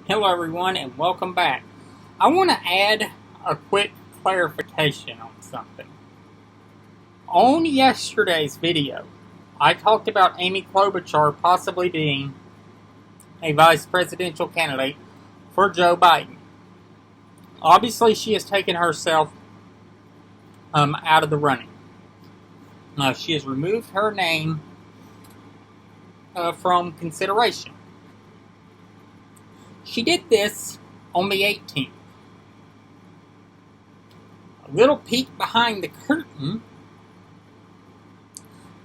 Hello, everyone, and welcome back. I want to add a quick clarification on something. On yesterday's video, I talked about Amy Klobuchar possibly being a vice presidential candidate for Joe Biden. Obviously, she has taken herself out of the running. She has removed her name from consideration. She did this on the 18th. A little peek behind the curtain.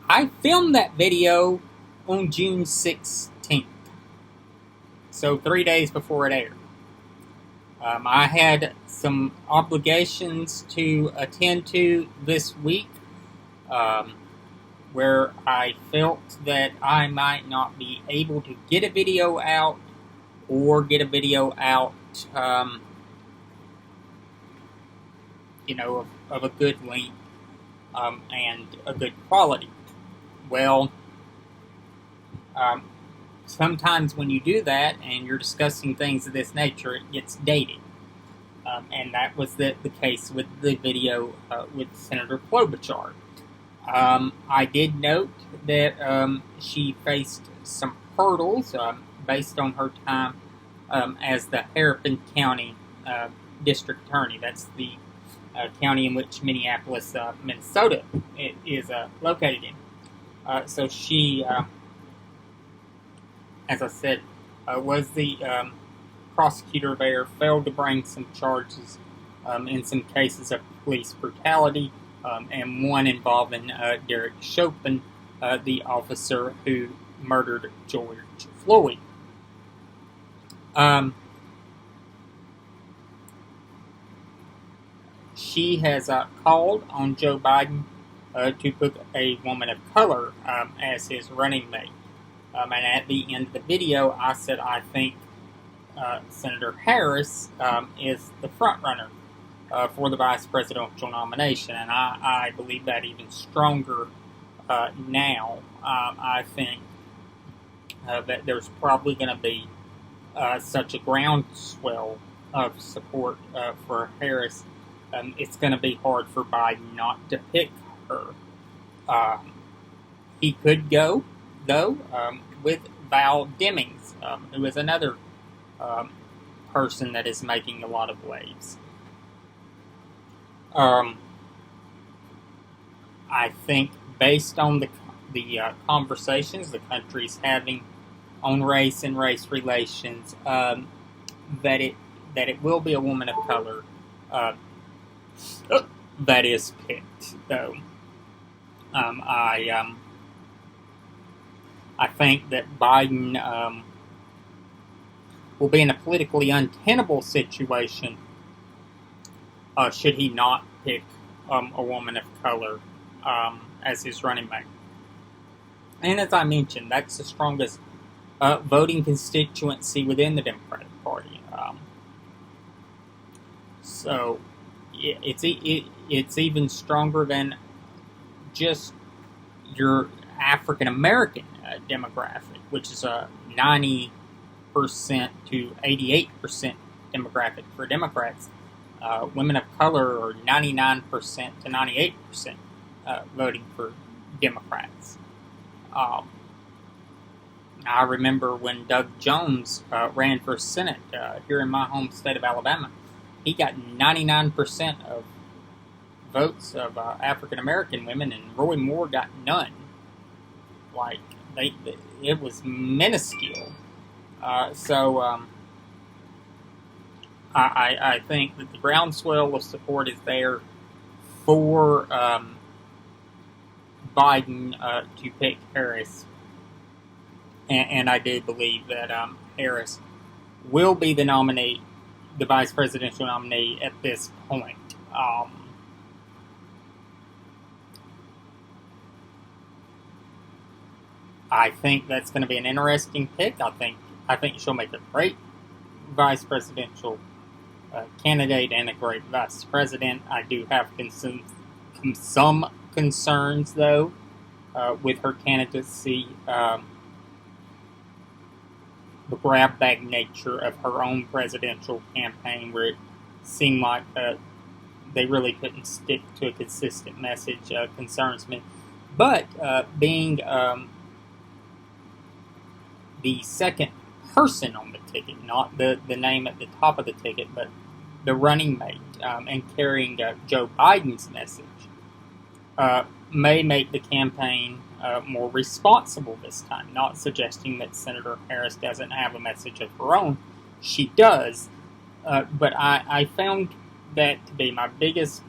I filmed that video on June 16th, so 3 days before it aired. I had some obligations to attend to this week where I felt that I might not be able to get a video out or get a video out, of a good length and a good quality. Well, sometimes when you do that and you're discussing things of this nature, it gets dated. And that was the case with the video with Senator Klobuchar. I did note that she faced some hurdles based on her time as the Hennepin County District Attorney. That's the county in which Minneapolis, Minnesota is located in. So she, as I said, was the prosecutor there, failed to bring some charges in some cases of police brutality, and one involving Derek Chauvin, the officer who murdered George Floyd. She has called on Joe Biden to put a woman of color as his running mate. And at the end of the video, I said I think Senator Harris is the front runner for the vice presidential nomination, and I believe that even stronger now. I think that there's probably going to be such a groundswell of support for Harris. It's going to be hard for Biden not to pick her. He could go, though, with Val Demings, who is another person that is making a lot of waves. I think based on the conversations the country's having on race and race relations, that it will be a woman of color that is picked. Though I think that Biden will be in a politically untenable situation should he not pick a woman of color as his running mate. And as I mentioned, that's the strongest voting constituency within the Democratic Party. So it's even stronger than just your African American demographic, which is a 90% to 88% demographic for Democrats. Women of color are 99% to 98% voting for Democrats. I remember when Doug Jones ran for Senate here in my home state of Alabama. He got 99% of votes of African American women, and Roy Moore got none. Like, it was minuscule. So I think that the groundswell of support is there for Biden to pick Harris. And I do believe that Harris will be the nominee, the vice presidential nominee at this point. I think that's going to be an interesting pick. I think she'll make a great vice presidential candidate and a great vice president. I do have some concerns, though, with her candidacy the grab bag nature of her own presidential campaign, where it seemed like they really couldn't stick to a consistent message, concerns me. But being the second person on the ticket, not the name at the top of the ticket, but the running mate, and carrying Joe Biden's message, may make the campaign more responsible this time. Not suggesting that Senator Harris doesn't have a message of her own. She does. But I found that to be my biggest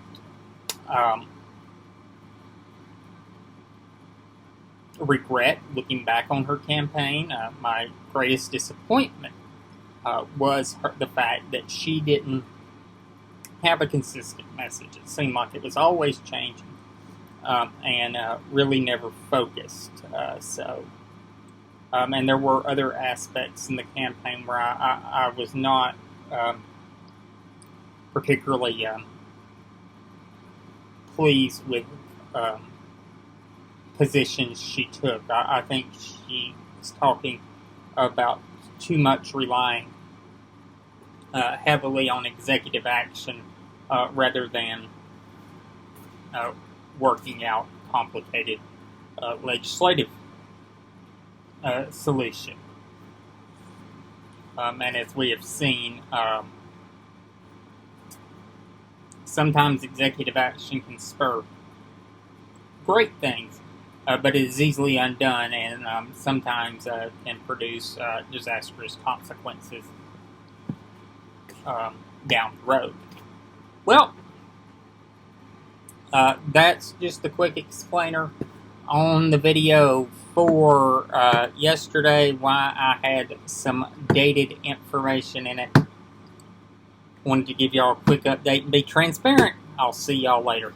regret looking back on her campaign. My greatest disappointment was the fact that she didn't have a consistent message. It seemed like it was always changing, and really never focused. And there were other aspects in the campaign where I was not particularly pleased with positions she took. I think she was talking about too much relying heavily on executive action rather than working out complicated legislative solution. And as we have seen, sometimes executive action can spur great things, but it is easily undone, and sometimes can produce disastrous consequences down the road. Well, that's just a quick explainer on the video for yesterday, why I had some dated information in it. Wanted to give y'all a quick update and be transparent. I'll see y'all later.